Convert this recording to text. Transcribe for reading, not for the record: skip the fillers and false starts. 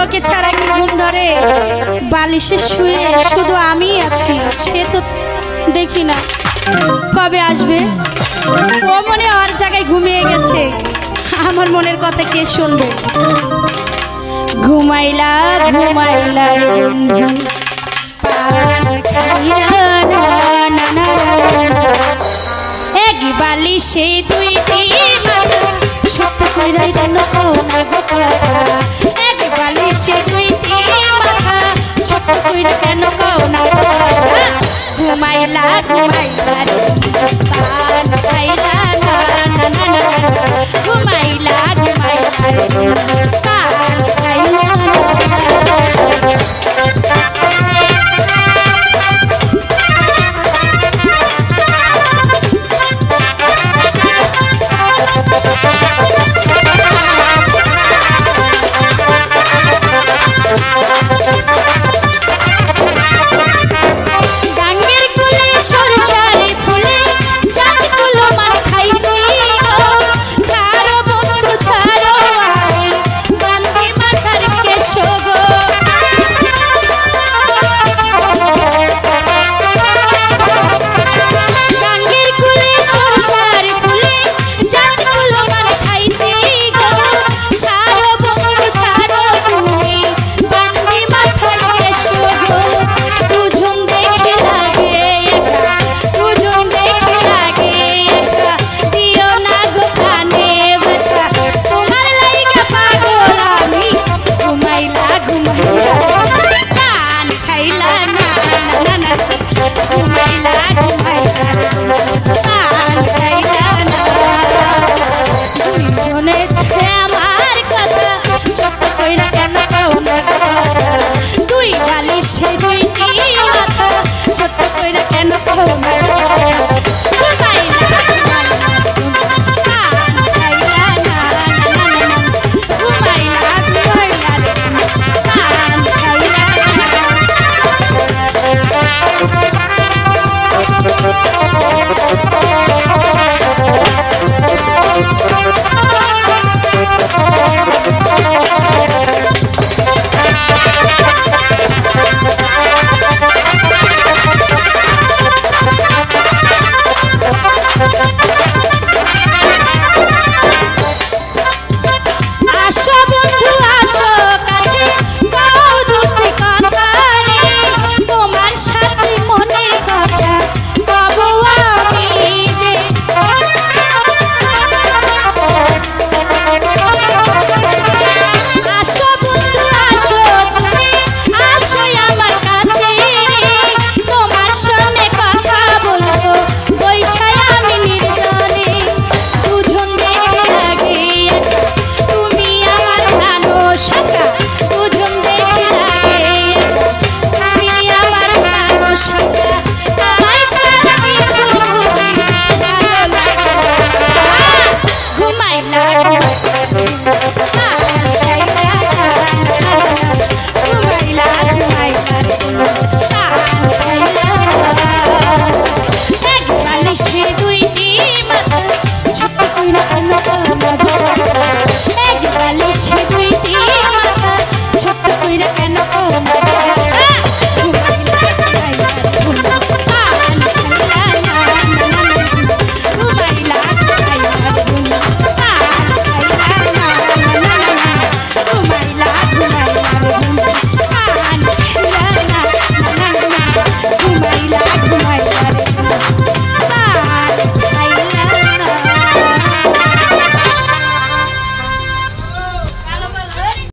ওকে ছাড়া কি ঘুম ধরে? বালিশে শুয়ে শুধু আমি আছি, সে তো দেখি না। কবে আসবে? ও মনে ওর জায়গায় ঘুমিয়ে গেছে, আমার মনের কথা কে শুনবে? ঘুমাইলা ঘুমাইলা রে বন্ধু পান খাইলা না না না না, এক বালিশে দুইটি মাথা সত্য কইরাই দেন না গো কথা, এক বালিশে দুইটি মাথা সত্য কইরা কেন